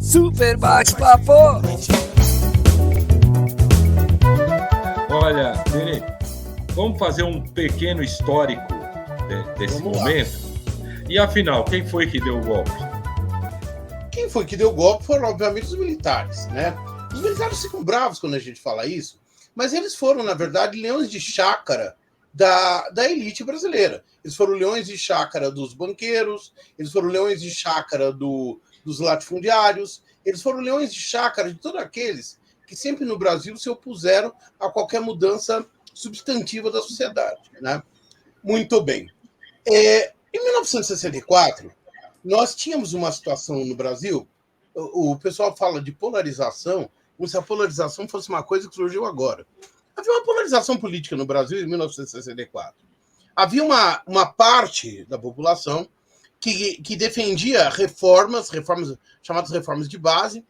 Super bate-papo! Olha, Nenê, vamos fazer um pequeno histórico desse momento. E afinal, quem foi que deu o golpe? Quem foi que deu o golpe foram, obviamente, os militares, né? Os militares ficam bravos quando a gente fala isso, mas eles foram, na verdade, leões de chácara da elite brasileira. Eles foram leões de chácara dos banqueiros, eles foram leões de chácara dos latifundiários, eles foram leões de chácara de todos aqueles que sempre no Brasil se opuseram a qualquer mudança substantiva da sociedade, né? Muito bem. Em 1964, nós tínhamos uma situação no Brasil, o pessoal fala de polarização, como se a polarização fosse uma coisa que surgiu agora. Havia uma polarização política no Brasil em 1964. Havia uma parte da população que defendia reformas chamadas reformas de base.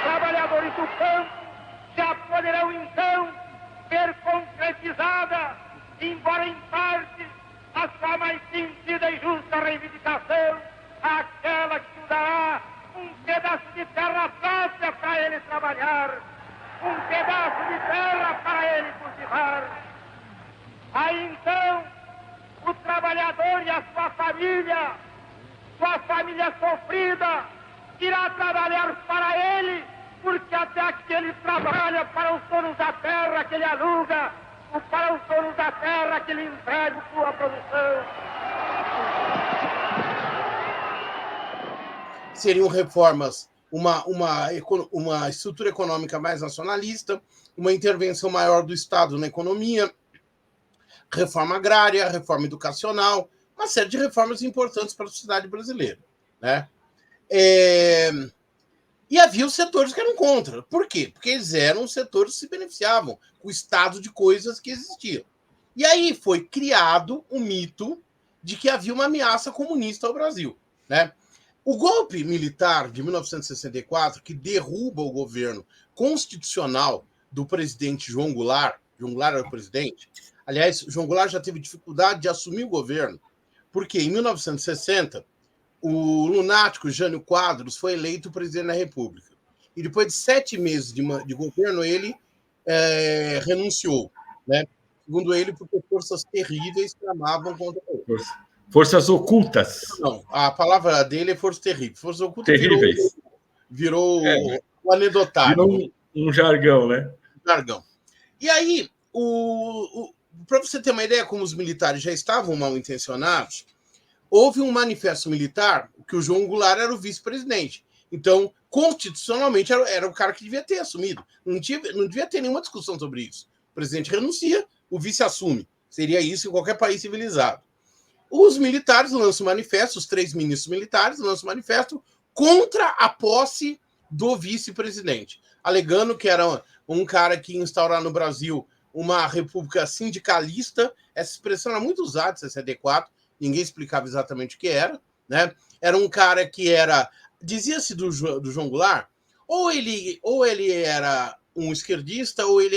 Trabalhadores do campo já poderão então ver concretizada, embora em parte, a sua mais sentida e justa reivindicação, aquela que dará um pedaço de terra fácil para ele trabalhar, um pedaço de terra para ele cultivar. Aí então, o trabalhador e a sua família sofrida, irá trabalhar para ele, porque até aqui ele trabalha para os donos da terra que ele aluga, ou para os donos da terra que ele entrega sua produção. Seriam reformas, uma estrutura econômica mais nacionalista, uma intervenção maior do Estado na economia, reforma agrária, reforma educacional, uma série de reformas importantes para a sociedade brasileira, né? E havia os setores que eram contra. Por quê? Porque eles eram os setores que se beneficiavam com o estado de coisas que existiam. E aí foi criado o mito de que havia uma ameaça comunista ao Brasil, né? O golpe militar de 1964, que derruba o governo constitucional do presidente João Goulart era o presidente. Aliás, João Goulart já teve dificuldade de assumir o governo, porque em 1960 o lunático Jânio Quadros foi eleito presidente da República. E depois de 7 meses de governo, ele renunciou, né? Segundo ele, porque forças terríveis tramavam contra ele. Forças ocultas. Não, a palavra dele é forças terríveis. Forças ocultas terríveis. Virou o anedotário. Virou um jargão, né? Jargão. E aí, para você ter uma ideia como os militares já estavam mal intencionados, houve um manifesto militar que o João Goulart era o vice-presidente. Então, constitucionalmente, era o cara que devia ter assumido. Não devia ter nenhuma discussão sobre isso. O presidente renuncia, o vice assume. Seria isso em qualquer país civilizado. Os militares lançam manifesto, os 3 ministros militares lançam manifesto contra a posse do vice-presidente, alegando que era um cara que ia instaurar no Brasil uma república sindicalista. Essa expressão era muito usada em 64, ninguém explicava exatamente o que era, né? Era um cara que dizia-se do João Goulart, ou ele era um esquerdista, ou ele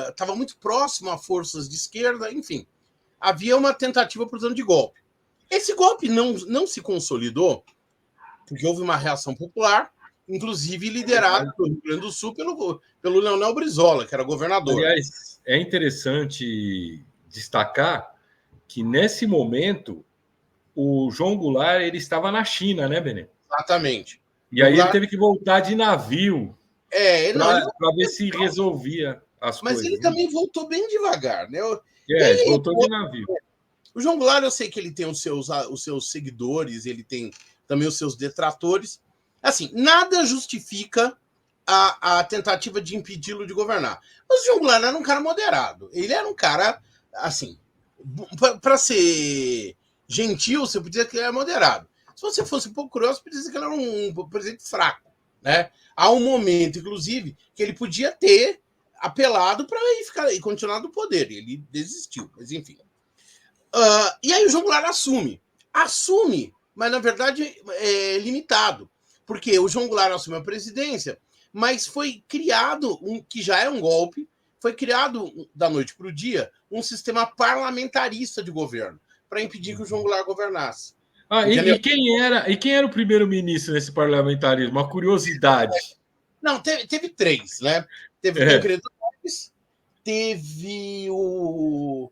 estava muito próximo a forças de esquerda, enfim. Havia uma tentativa, portanto, de golpe. Esse golpe não se consolidou, porque houve uma reação popular, inclusive liderada pelo Rio Grande do Sul pelo Leonel Brizola, que era governador. Aliás, é interessante destacar que, nesse momento, o João Goulart ele estava na China, né, Benê? Exatamente. E aí ele teve que voltar de navio para ver se resolvia as coisas. Mas ele também voltou bem devagar, né? Ele voltou de navio. O João Goulart, eu sei que ele tem os seus seguidores, ele tem também os seus detratores. Assim, nada justifica a tentativa de impedi-lo de governar. Mas o João Goulart era um cara moderado. Ele era um cara, assim, para ser gentil, você podia dizer que ele era moderado. Se você fosse um pouco curioso, você podia dizer que ele era um presidente fraco, né? Há um momento, inclusive, que ele podia ter apelado para ir continuar no poder. Ele desistiu, mas enfim. E aí o João Goulart assume, mas na verdade é limitado, porque o João Goulart assumiu a presidência, mas foi criado, que já é um golpe, foi criado da noite para o dia um sistema parlamentarista de governo para impedir que o João Goulart governasse. E quem era o primeiro-ministro nesse parlamentarismo? Uma curiosidade. Não, teve três, né? Teve o Tancredo Neves, teve o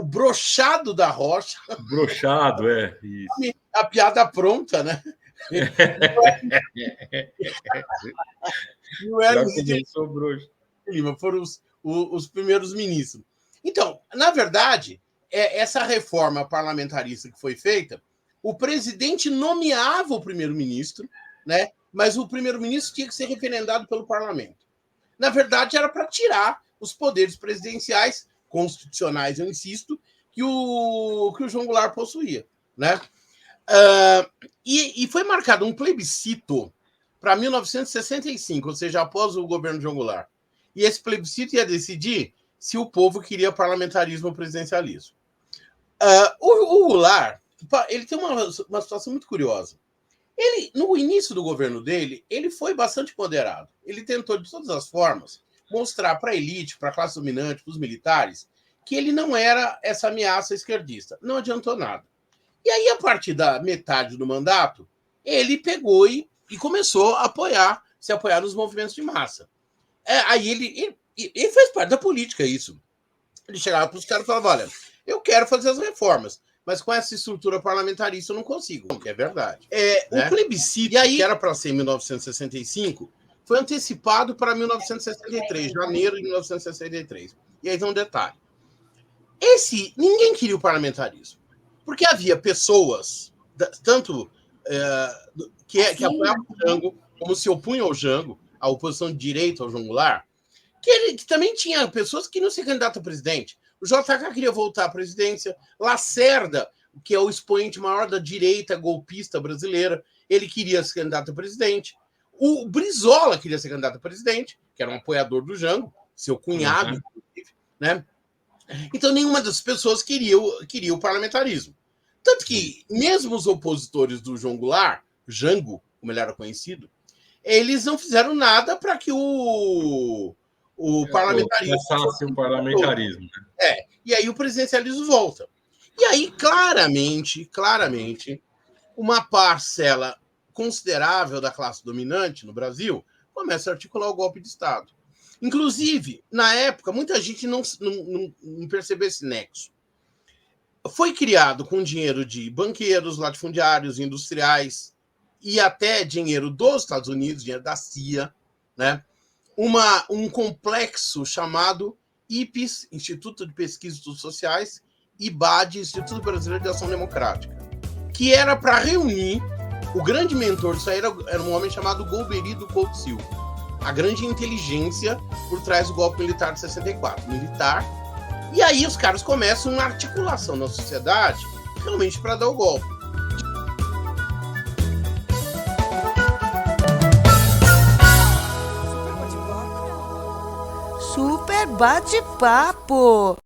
Brochado da Rocha. Brochado, isso. A piada pronta, né? E o Hermes Lima foram os primeiros ministros. Então, na verdade, essa reforma parlamentarista que foi feita, o presidente nomeava o primeiro-ministro, né? Mas o primeiro-ministro tinha que ser referendado pelo parlamento. Na verdade, era para tirar os poderes presidenciais, constitucionais, eu insisto, que o João Goulart possuía, né? E foi marcado um plebiscito para 1965, ou seja, após o governo de João Goulart. E esse plebiscito ia decidir se o povo queria parlamentarismo ou presidencialismo. O Goulart, ele tem uma situação muito curiosa. Ele, no início do governo dele, ele foi bastante moderado. Ele tentou, de todas as formas, mostrar para a elite, para a classe dominante, para os militares, que ele não era essa ameaça esquerdista. Não adiantou nada. E aí, a partir da metade do mandato, ele pegou e começou a se apoiar nos movimentos de massa. Aí ele fez parte da política, isso. Ele chegava para os caras e falava, olha, eu quero fazer as reformas, mas com essa estrutura parlamentarista eu não consigo, que é verdade. Né? O plebiscito, que era para ser em 1965, foi antecipado para 1963, janeiro de 1963. E aí tem um detalhe. Ninguém queria o parlamentarismo, porque havia pessoas, tanto que apoiavam o Jango, como se opunham ao Jango, a oposição de direita ao João Goulart, que também tinha pessoas que não se candidatam a presidente. O JK queria voltar à presidência. Lacerda, que é o expoente maior da direita golpista brasileira, ele queria ser candidato a presidente. O Brizola queria ser candidato a presidente, que era um apoiador do Jango, seu cunhado, inclusive, né? Então, nenhuma das pessoas queria o parlamentarismo. Tanto que, mesmo os opositores do João Goulart, Jango, como ele era conhecido, eles não fizeram nada para que o parlamentarismo... Passasse o parlamentarismo. E aí o presidencialismo volta. E aí, claramente, uma parcela considerável da classe dominante no Brasil começa a articular o golpe de Estado. Inclusive, na época, muita gente não percebeu esse nexo. Foi criado com dinheiro de banqueiros, latifundiários, industriais e até dinheiro dos Estados Unidos, dinheiro da CIA, né? Um complexo chamado IPES, Instituto de Pesquisas e Estudos Sociais, e IBAD, Instituto Brasileiro de Ação Democrática, que era para reunir, o grande mentor disso aí era um homem chamado Golbery Couto Silva, a grande inteligência por trás do golpe militar de 64, e aí os caras começam uma articulação na sociedade realmente para dar o golpe. Super bate-papo!